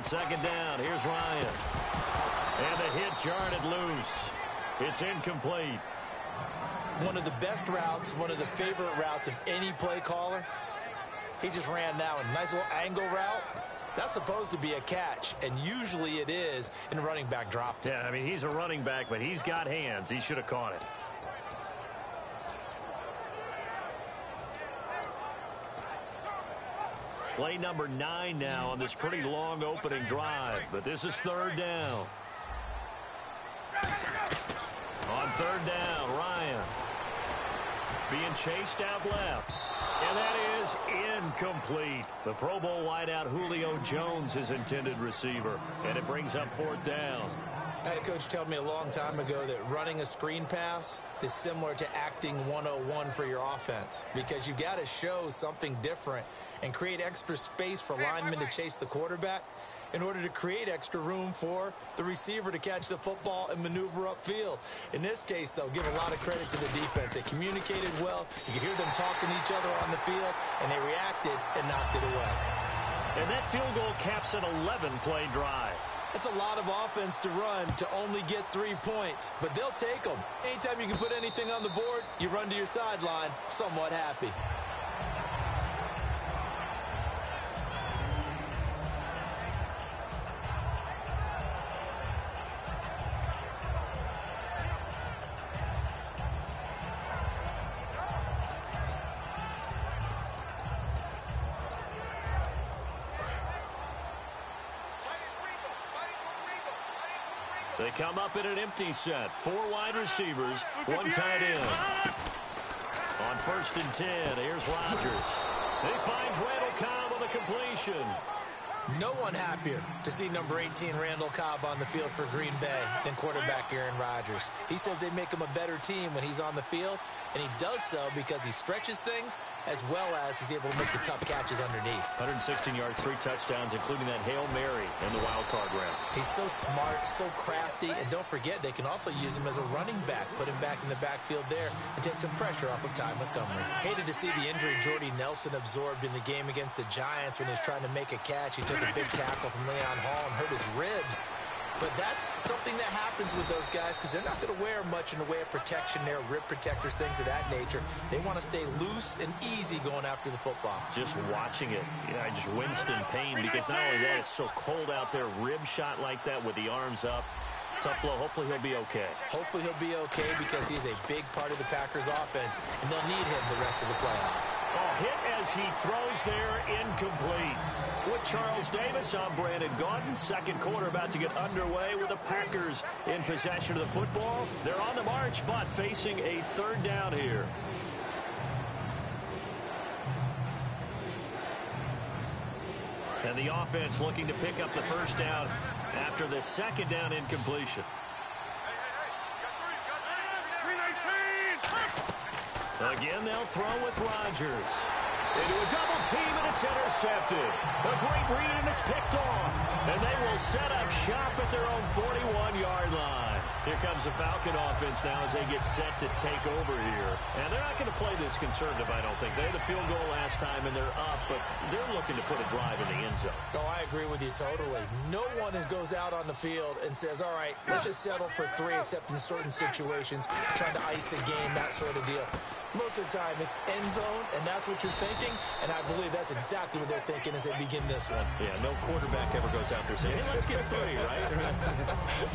On second down, here's Ryan. And the hit jarred it loose. It's incomplete. One of the best routes, one of the favorite routes of any play caller. He just ran that one. Nice little angle route. That's supposed to be a catch, and usually it is, and the running back dropped it. Yeah, I mean, he's a running back, but he's got hands. He should have caught it. Play number 9 now on this pretty long opening drive, but this is third down. On third down, Ryan being chased out left. And that is incomplete. The Pro Bowl wideout Julio Jones, his intended receiver. And it brings up fourth down. I had a coach tell me a long time ago that running a screen pass is similar to acting 101 for your offense, because you've got to show something different and create extra space for linemen to chase the quarterback in order to create extra room for the receiver to catch the football and maneuver upfield. In this case, though, give a lot of credit to the defense. They communicated well. You could hear them talking to each other on the field, and they reacted and knocked it away. And that field goal caps an 11-play drive. That's a lot of offense to run to only get 3 points, but they'll take them. Anytime you can put anything on the board, you run to your sideline somewhat happy. They come up in an empty set. 4 wide receivers, 1 tight end. On 1st and 10, here's Rodgers. He finds Randall Cobb on the completion. No one happier to see number 18 Randall Cobb on the field for Green Bay than quarterback Aaron Rodgers. He says they make him a better team when he's on the field, and he does so because he stretches things as well as he's able to make the tough catches underneath. 116 yards, 3 touchdowns, including that Hail Mary in the wild card round. He's so smart, so crafty, and don't forget they can also use him as a running back, put him back in the backfield there, and take some pressure off of Ty Montgomery. Hated to see the injury Jordy Nelson absorbed in the game against the Giants when he was trying to make a catch. He took a big tackle from Leon Hall and hurt his ribs. But that's something that happens with those guys because they're not going to wear much in the way of protection there, rib protectors, things of that nature. They want to stay loose and easy going after the football. Just watching it, I just winced in pain because not only that, it's so cold out there, rib shot like that with the arms up. Tough blow. Hopefully he'll be okay. Hopefully he'll be okay because he's a big part of the Packers offense, and they'll need him the rest of the playoffs. Oh, hit as he throws there, incomplete. With Charles Davis, I'm Brandon Gaudin. Second quarter about to get underway with the Packers in possession of the football. They're on the march, but facing a third down here. And the offense looking to pick up the first down after the second down incompletion. Again, they'll throw with Rodgers. Into a double team, and it's intercepted. A great read, and it's picked off. And they will set up shop at their own 41-yard line. Here comes the Falcon offense now as they get set to take over here. And they're not going to play this conservative, I don't think. They had a field goal last time, and they're up, but they're looking to put a drive in the end zone. Oh, I agree with you totally. No one goes out on the field and says, all right, let's just settle for 3, except in certain situations, trying to ice a game, that sort of deal. Most of the time, it's end zone, and that's what you're thinking, and I believe that's exactly what they're thinking as they begin this one. Yeah, no quarterback ever goes out there saying, hey, let's get 3, right?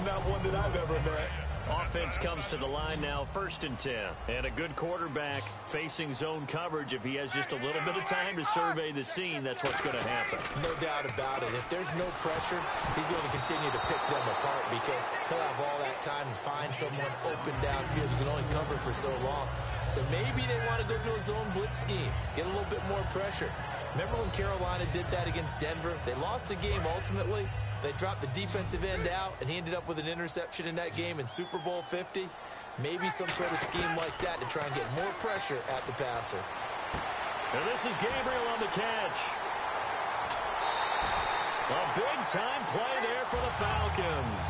Not one that I've ever met. Offense comes to the line now, 1st and 10. And a good quarterback facing zone coverage. If he has just a little bit of time to survey the scene, that's what's going to happen. No doubt about it. If there's no pressure, he's going to continue to pick them apart because he'll have all that time to find someone open downfield. You can only cover for so long. So maybe they want to go to a zone blitz scheme, get a little bit more pressure. Remember when Carolina did that against Denver? They lost the game ultimately. They dropped the defensive end out, and he ended up with an interception in that game in Super Bowl 50. Maybe some sort of scheme like that to try and get more pressure at the passer. And this is Gabriel on the catch. A big-time play there for the Falcons.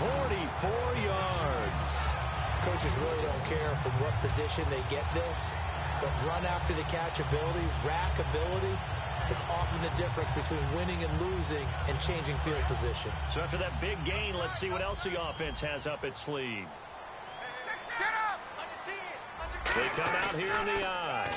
44 yards. Coaches really don't care from what position they get this, but run after the catch ability, rack ability, is often the difference between winning and losing and changing field position. So after that big gain, let's see what else the offense has up its sleeve. They come out here in the I.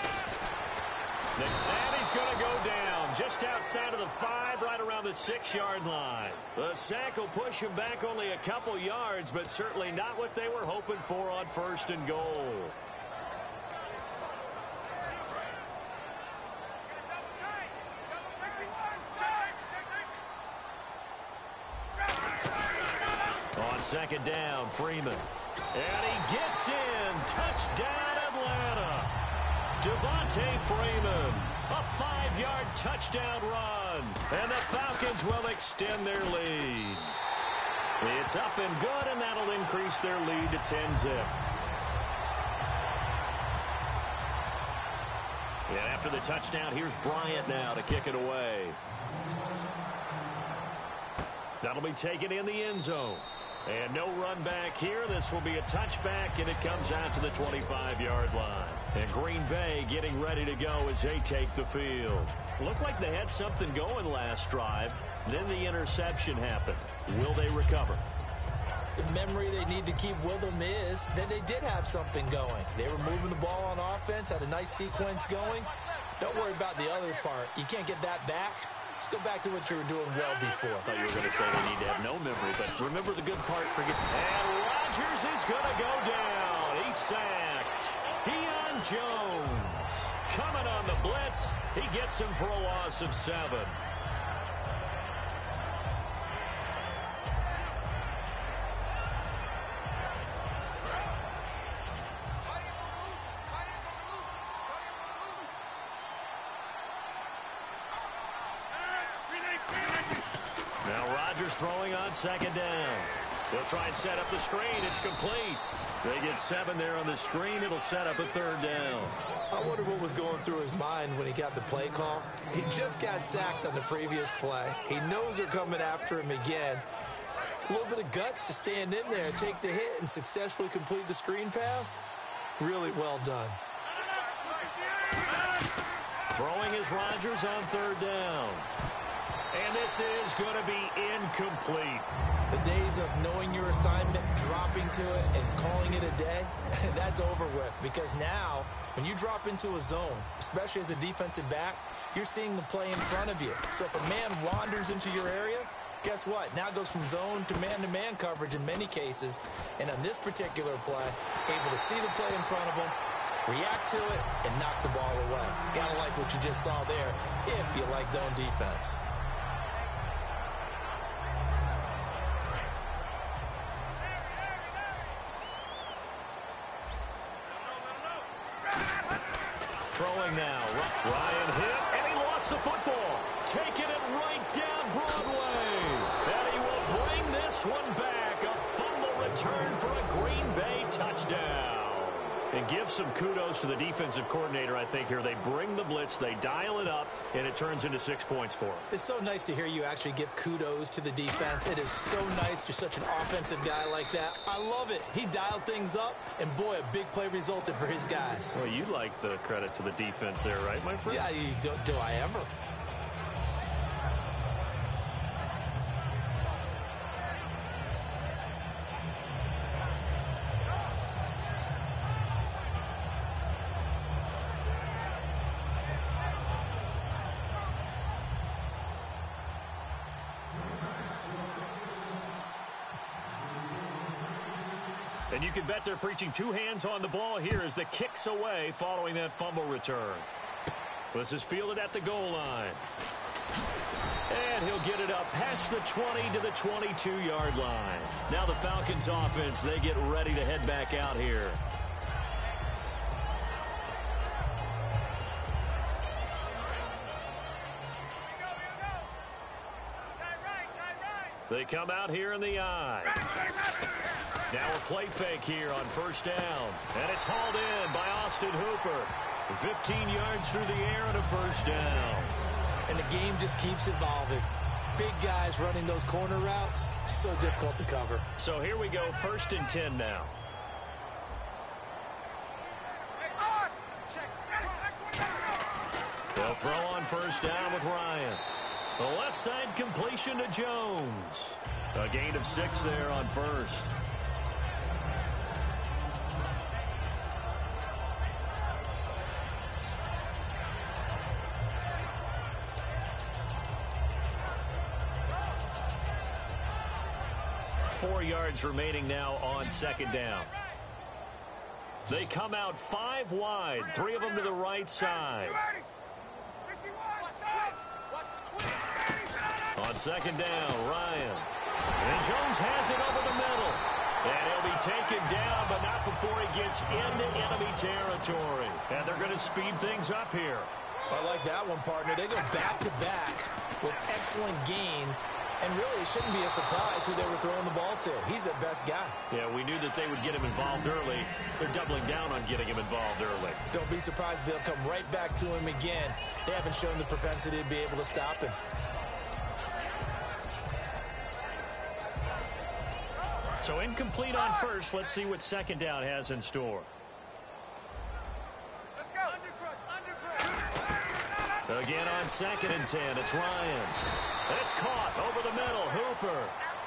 And he's going to go down just outside of the 5, right around the 6-yard line. The sack will push him back only a couple yards, but certainly not what they were hoping for on 1st and goal. On 2nd down, Freeman. And he gets in. Touchdown, Atlanta. Devontae Freeman. A 5-yard touchdown run. And the Falcons will extend their lead. It's up and good, and that'll increase their lead to 10-zip. And after the touchdown, here's Bryant now to kick it away. That'll be taken in the end zone. And no run back here. This will be a touchback, and it comes out to the 25-yard line. And Green Bay getting ready to go as they take the field. Looked like they had something going last drive. Then the interception happened. Will they recover? The memory they need to keep with them is that they did have something going. They were moving the ball on offense, had a nice sequence going. Don't worry about the other part. You can't get that back. Let's go back to what you were doing well before. I thought you were going to say they need to have no memory, but remember the good part. And Rodgers is going to go down. He's sacked. Deion Jones coming on the blitz. He gets him for a loss of 7. Throwing on 2nd down. They'll try and set up the screen. It's complete. They get 7 there on the screen. It'll set up a 3rd down. I wonder what was going through his mind when he got the play call. He just got sacked on the previous play. He knows they're coming after him again. A little bit of guts to stand in there and take the hit and successfully complete the screen pass. Really well done. Throwing is Rodgers on 3rd down. And this is going to be incomplete. The days of knowing your assignment, dropping to it, and calling it a day, that's over with. Because now, when you drop into a zone, especially as a defensive back, you're seeing the play in front of you. So if a man wanders into your area, guess what? Now it goes from zone to man coverage in many cases. And on this particular play, able to see the play in front of him, react to it, and knock the ball away. Gotta like what you just saw there if you like zone defense. Throwing now. Ryan hit, and he lost the football. Taking it right down Broadway. And he will bring this one back. A fumble return for a Green Bay touchdown. And give some kudos to the defensive coordinator, I think, here. They bring the blitz, they dial it up, and it turns into 6 points for them. It's so nice to hear you actually give kudos to the defense. It is so nice. You're such an offensive guy like that. I love it. He dialed things up, and boy, a big play resulted for his guys. Well, you like the credit to the defense there, right, my friend? Yeah, do I ever? And you can bet they're preaching 2 hands on the ball here as the kick's away following that fumble return. This is fielded at the goal line. And he'll get it up past the 20 to the 22-yard line. Now the Falcons offense, they get ready to head back out here. They come out here in the I. Now a play fake here on 1st down. And it's hauled in by Austin Hooper. 15 yards through the air and a 1st down. And the game just keeps evolving. Big guys running those corner routes, so difficult to cover. So here we go, 1st and 10 now. They'll throw on first down with Ryan. The left side completion to Jones. A gain of 6 there on first. Four yards remaining now on second down. They come out 5 wide, 3 of them to the right side. On second down, Ryan. And Jones has it over the middle. And he'll be taken down, but not before he gets into enemy territory. And they're going to speed things up here. I like that one, partner. They go back-to-back with excellent gains. And really, it shouldn't be a surprise who they were throwing the ball to. He's their best guy. Yeah, we knew that they would get him involved early. They're doubling down on getting him involved early. Don't be surprised they'll come right back to him again. They haven't shown the propensity to be able to stop him. So incomplete on first. Let's see what second down has in store. Let's go. Under Again on 2nd and 10, it's Ryan. It's caught over the middle, Hooper.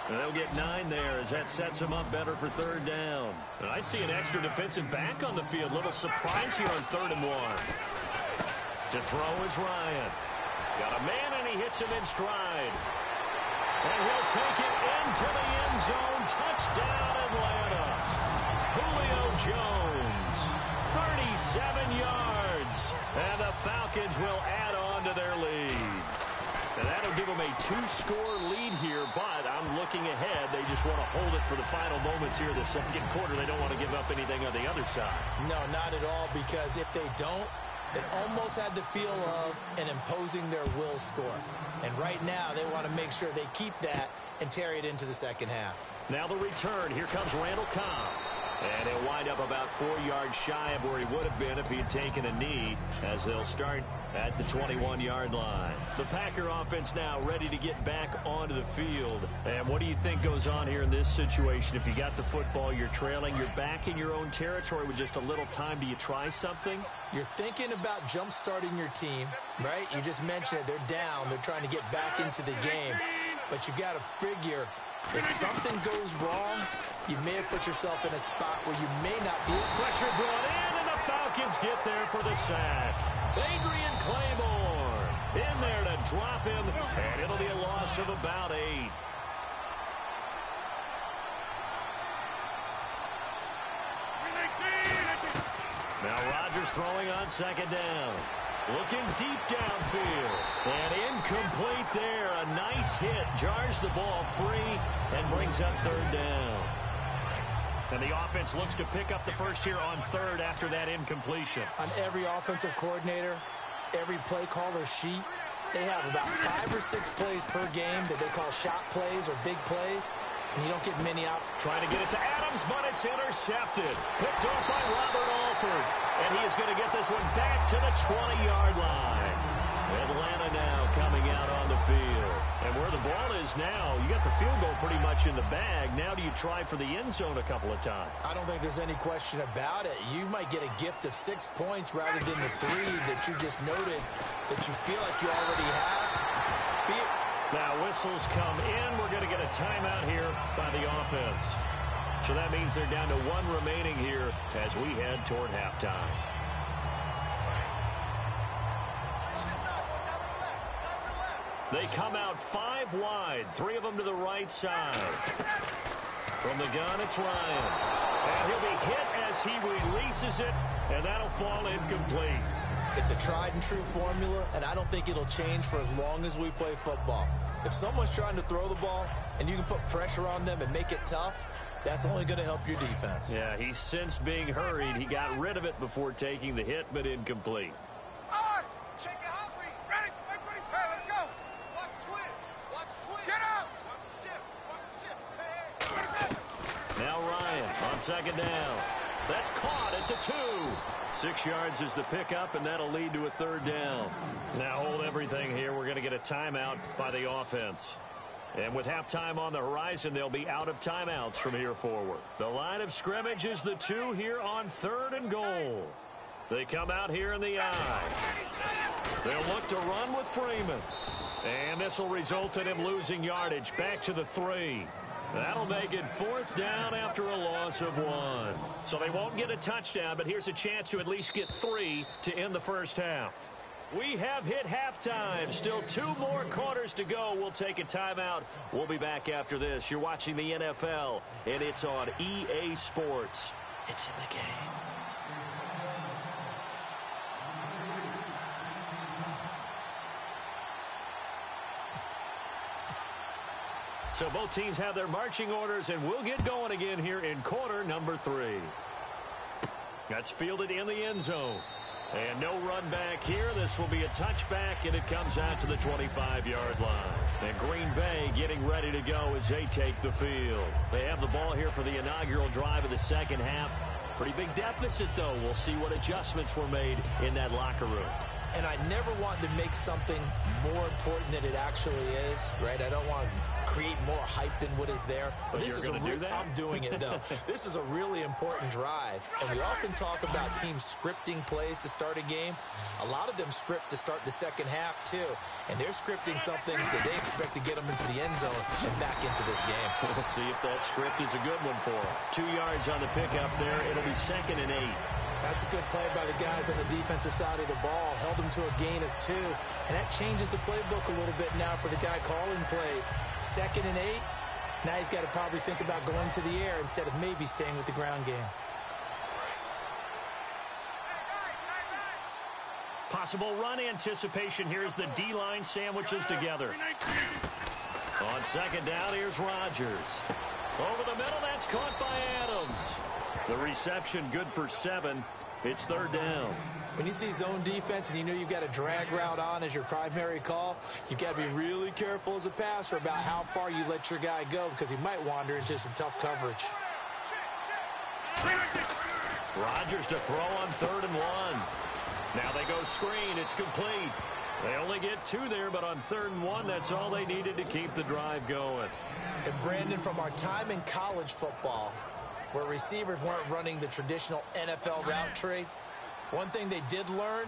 And they'll get 9 there as that sets them up better for third down. And I see an extra defensive back on the field. Little surprise here on 3rd and 1. To throw is Ryan. Got a man and he hits him in stride. And he'll take it into the end zone. Touchdown, Atlanta. Julio Jones, 37 yards. And the Falcons will add on to their lead. And that'll give them a 2-score lead here, but I'm looking ahead. They just want to hold it for the final moments here in the second quarter. They don't want to give up anything on the other side. No, not at all, because if they don't, it almost had the feel of an imposing their will score. And right now, they want to make sure they keep that and carry it into the second half. Now the return. Here comes Randall Cobb. And he'll wind up about 4 yards shy of where he would have been if he had taken a knee, as they'll start at the 21-yard line. The Packer offense now ready to get back onto the field. And what do you think goes on here in this situation? If you got the football, you're trailing, you're back in your own territory with just a little time. Do you try something? You're thinking about jump-starting your team, right? You just mentioned it. They're down. They're trying to get back into the game. But you've got to figure, if something goes wrong, you may have put yourself in a spot where you may not be. Pressure brought in, and the Falcons get there for the sack. Adrian Claiborne in there to drop him, and it'll be a loss of about 8. Now Rodgers throwing on second down. Looking deep downfield. And incomplete there. A nice hit. Jars the ball free and brings up third down. And the offense looks to pick up the first here on third after that incompletion. On every offensive coordinator, every play caller sheet, they have about 5 or 6 plays per game that they call shot plays or big plays. And you don't get many out. Trying to get it to Adams, but it's intercepted. Picked off by Robert Alford. And he is going to get this one back to the 20-yard line. Atlanta now coming out on the field. And where the ball is now, you got the field goal pretty much in the bag. Now do you try for the end zone a couple of times? I don't think there's any question about it. You might get a gift of 6 points rather than the 3 that you just noted that you feel like you already have. Now whistles come in. We're going to get a timeout here by the offense. So that means they're down to 1 remaining here as we head toward halftime. They come out 5 wide, 3 of them to the right side. From the gun, it's Ryan. And he'll be hit as he releases it, and that'll fall incomplete. It's a tried-and-true formula, and I don't think it'll change for as long as we play football. If someone's trying to throw the ball and you can put pressure on them and make it tough, that's only going to help your defense. Yeah, he's since being hurried. He got rid of it before taking the hit, but incomplete. Check it out, ready? Hey, let's go. Watch twist. Get out. Watch the shift. Hey. Now Ryan on second down. That's caught at the 2. 6 yards is the pickup, and that'll lead to a third down. Now hold everything here. We're going to get a timeout by the offense. And with halftime on the horizon, they'll be out of timeouts from here forward. The line of scrimmage is the 2 here on 3rd and goal. They come out here in the I. They'll look to run with Freeman. And this will result in him losing yardage back to the 3. That'll make it 4th down after a loss of 1. So they won't get a touchdown, but here's a chance to at least get 3 to end the first half. We have hit halftime. Still 2 more quarters to go. We'll take a timeout. We'll be back after this. You're watching the NFL, and it's on EA Sports. It's in the game. So both teams have their marching orders, and we'll get going again here in quarter number 3. That's fielded in the end zone. And no run back here. This will be a touchback, and it comes out to the 25-yard line. And Green Bay getting ready to go as they take the field. They have the ball here for the inaugural drive of the second half. Pretty big deficit, though. We'll see what adjustments were made in that locker room. And I never want to make something more important than it actually is, right? I don't want to create more hype than what is there. But this is going to do that? I'm doing it, though. This is a really important drive. And we often talk about teams scripting plays to start a game. A lot of them script to start the second half, too. And they're scripting something that they expect to get them into the end zone and back into this game. We'll see if that script is a good one for them. 2 yards on the pickup there. It'll be 2nd and 8. That's a good play by the guys on the defensive side of the ball. Held them to a gain of 2. And that changes the playbook a little bit now for the guy calling plays. 2nd and 8. Now he's got to probably think about going to the air instead of maybe staying with the ground game. Possible run anticipation here as the D-line sandwiches together. On 2nd down, here's Rodgers. Over the middle, that's caught by Adams. The reception good for 7. It's 3rd down. When you see zone defense and you know you've got a drag route on as your primary call, you've got to be really careful as a passer about how far you let your guy go because he might wander into some tough coverage. Rodgers to throw on 3rd and 1. Now they go screen. It's complete. They only get 2 there, but on 3rd and 1, that's all they needed to keep the drive going. And Brandon, from our time in college football, where receivers weren't running the traditional NFL route tree, one thing they did learn,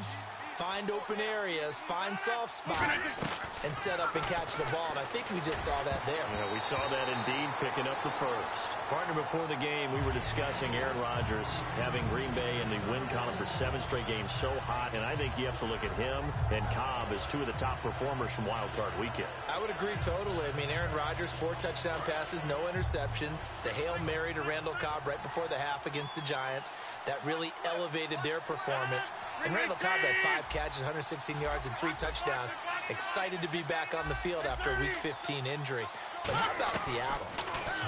find open areas, find soft spots, and set up and catch the ball. And I think we just saw that there. Yeah, we saw that indeed, picking up the first. Partner, before the game, we were discussing Aaron Rodgers having Green Bay in the win column for 7 straight games so hot, and I think you have to look at him and Cobb as 2 of the top performers from Wild Card Weekend. I would agree totally. I mean, Aaron Rodgers, 4 touchdown passes, no interceptions. The Hail Mary to Randall Cobb right before the half against the Giants. That really elevated their performance. And Randall Cobb had 5 catches, 116 yards, and 3 touchdowns. Excited to be back on the field after a Week 15 injury. But how about Seattle?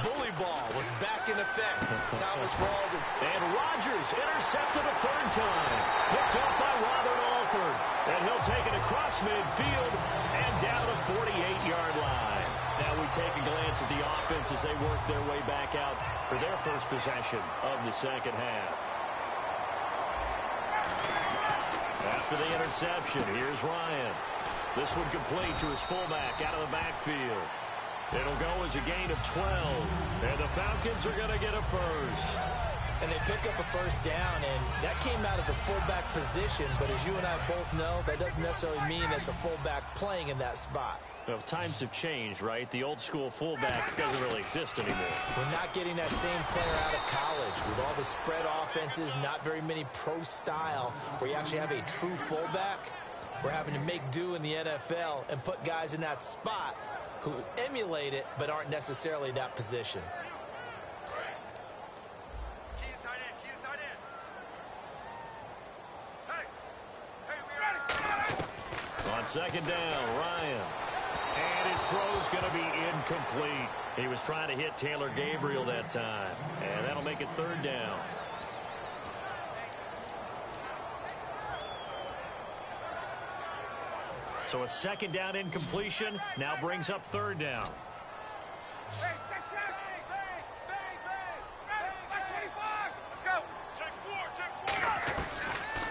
Bully ball was back in effect. Thomas Rawls and Rodgers intercepted a 3rd time. Picked up by Robert Alford. And he'll take it across midfield and down the 48-yard line. Now we take a glance at the offense as they work their way back out for their first possession of the second half. After the interception, here's Ryan. This one complete to his fullback out of the backfield. It'll go as a gain of 12. And the Falcons are going to get a first. And they pick up a first down, and that came out of the fullback position. But as you and I both know, that doesn't necessarily mean it's a fullback playing in that spot. Well, times have changed, right? The old school fullback doesn't really exist anymore. We're not getting that same player out of college. With all the spread offenses, not very many pro style, where you actually have a true fullback. We're having to make do in the NFL and put guys in that spot who emulate it but aren't necessarily that position. On 2nd down, Ryan. And his throw's going to be incomplete. He was trying to hit Taylor Gabriel that time. And that'll make it 3rd down. So a 2nd down incompletion now brings up 3rd down.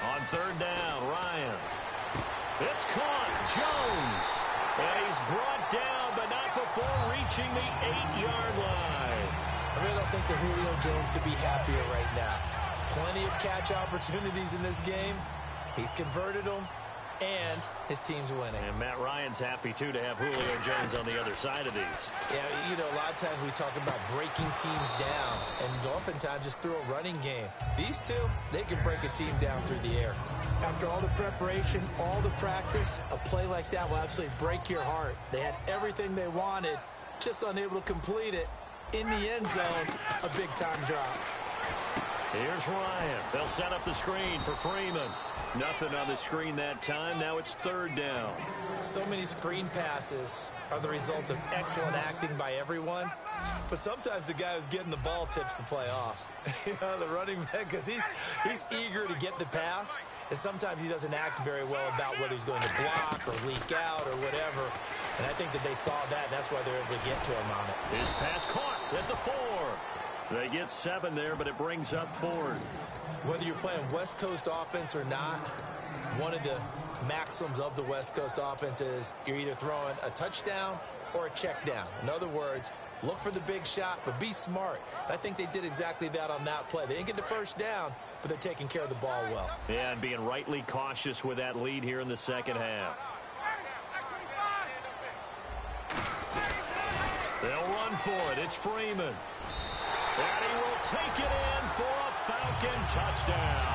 On 3rd down, Ryan. It's caught. Jones. And he's brought down, but not before reaching the 8-yard line. I really don't think that Julio Jones could be happier right now. Plenty of catch opportunities in this game. He's converted them. and his team's winning. And Matt Ryan's happy, too, to have Julio Jones on the other side of these. Yeah, you know, a lot of times we talk about breaking teams down, and oftentimes just through a running game. These two, they can break a team down through the air. After all the preparation, all the practice, a play like that will absolutely break your heart. They had everything they wanted, just unable to complete it. In the end zone, a big-time drop. Here's Ryan. They'll set up the screen for Freeman. Nothing on the screen that time. Now it's third down. So many screen passes are the result of excellent acting by everyone. But sometimes the guy who's getting the ball tips the play off. You know, the running back, because he's eager to get the pass. And sometimes he doesn't act very well about whether he's going to block or leak out or whatever. And I think that they saw that, and that's why they're able to get to him on it. His pass caught at the 4. They get 7 there, but it brings up 4th. Whether you're playing West Coast offense or not, one of the maxims of the West Coast offense is you're either throwing a touchdown or a check down. In other words, look for the big shot, but be smart. And I think they did exactly that on that play. They didn't get the first down, but they're taking care of the ball well. Yeah, and being rightly cautious with that lead here in the second half. They'll run for it. It's Freeman. And he will take it in for a Falcon touchdown.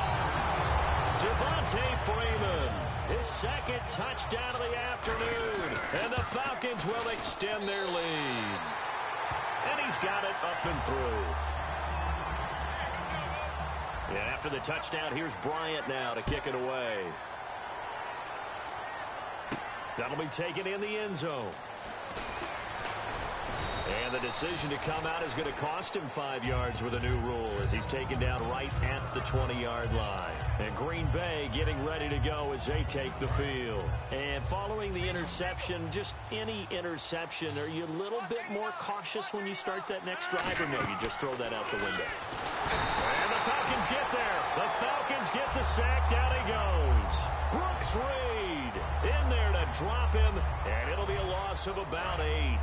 Devontae Freeman, his second touchdown of the afternoon. And the Falcons will extend their lead. And he's got it up and through. And after the touchdown, here's Bryant now to kick it away. That'll be taken in the end zone. And the decision to come out is going to cost him 5 yards with a new rule as he's taken down right at the 20-yard line. And Green Bay getting ready to go as they take the field. And following the interception, just any interception, are you a little bit more cautious when you start that next drive, or no, you just throw that out the window? And the Falcons get there. The Falcons get the sack. Down he goes. Brooks Reed in there to drop him, and it'll be a loss of about 8.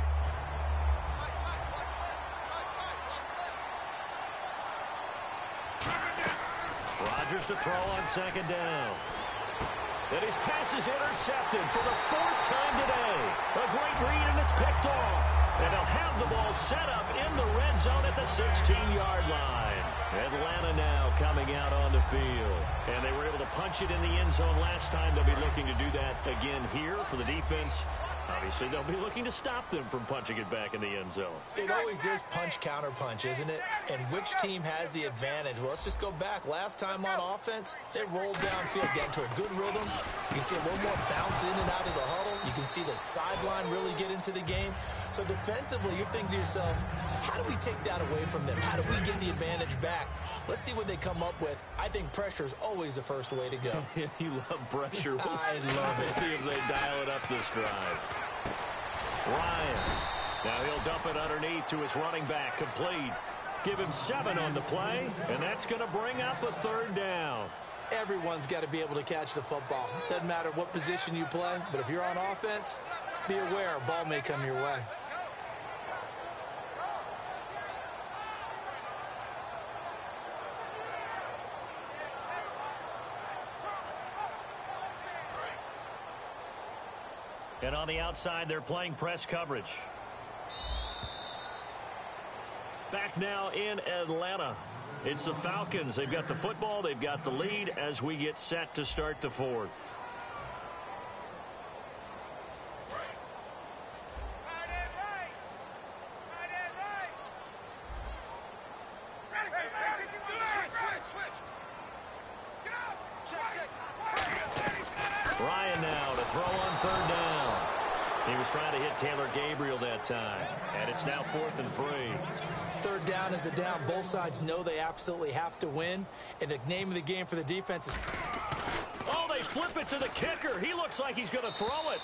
Rodgers to throw on second down. And his pass is intercepted for the 4th time today. A great read, and it's picked off. And they'll have the ball set up in the red zone at the 16-yard line. Atlanta now coming out on the field. And they were able to punch it in the end zone last time. They'll be looking to do that again here for the defense. Obviously, they'll be looking to stop them from punching it back in the end zone. It always is punch-counter-punch, isn't it? And which team has the advantage? Well, let's just go back. Last time on offense, they rolled downfield, get into a good rhythm. You can see a little more bounce in and out of the huddle. You can see the sideline really get into the game. So defensively, you're thinking to yourself, how do we take that away from them? How do we get the advantage back? Let's see what they come up with. I think pressure is always the first way to go. You love pressure. I love it. We'll see if they dial it up this drive. Ryan. Now he'll dump it underneath to his running back. Complete. Give him 7 on the play, and that's going to bring up a 3rd down. Everyone's got to be able to catch the football. Doesn't matter what position you play, but if you're on offense, be aware a ball may come your way. And on the outside, they're playing press coverage. Back now in Atlanta. It's the Falcons. They've got the football. They've got the lead as we get set to start the 4th. Ryan now to throw on 3rd down. He was trying to hit Taylor Gabriel that time. And it's now 4th and 3. 3rd down is a down. Both sides know they absolutely have to win. And the name of the game for the defense is... Oh, they flip it to the kicker. He looks like he's going to throw it.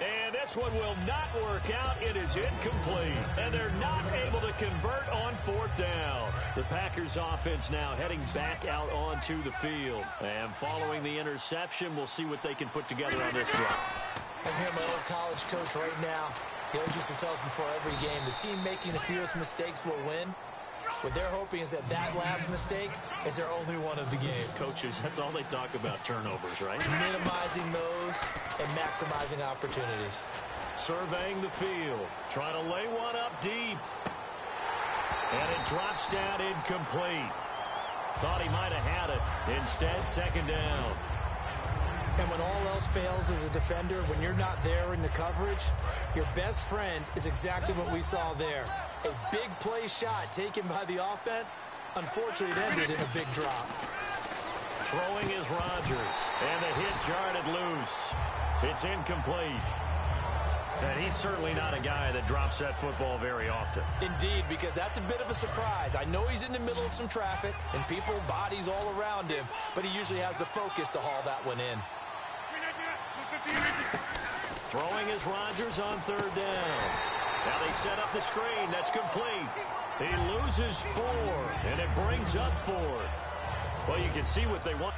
And this one will not work out. It is incomplete. And they're not able to convert on 4th down. The Packers offense now heading back out onto the field. And following the interception, we'll see what they can put together on this drive. I hear my old college coach right now. He always used to tell us before every game, the team making the fewest mistakes will win. What they're hoping is that last mistake is their only one of the game. Coaches, that's all they talk about, turnovers, right? Minimizing those and maximizing opportunities. Surveying the field, trying to lay one up deep. And it drops down incomplete. Thought he might have had it. Instead, second down. And when all else fails as a defender, when you're not there in the coverage, your best friend is exactly what we saw there. A big play shot taken by the offense. Unfortunately, it ended in a big drop. Throwing is Rodgers. And the hit jarred it loose. It's incomplete. And he's certainly not a guy that drops that football very often. Indeed, because that's a bit of a surprise. I know he's in the middle of some traffic and people, bodies all around him, but he usually has the focus to haul that one in. Throwing is Rodgers on third down. Now they set up the screen. That's complete. He loses 4, and it brings up 4. Well, you can see what they want.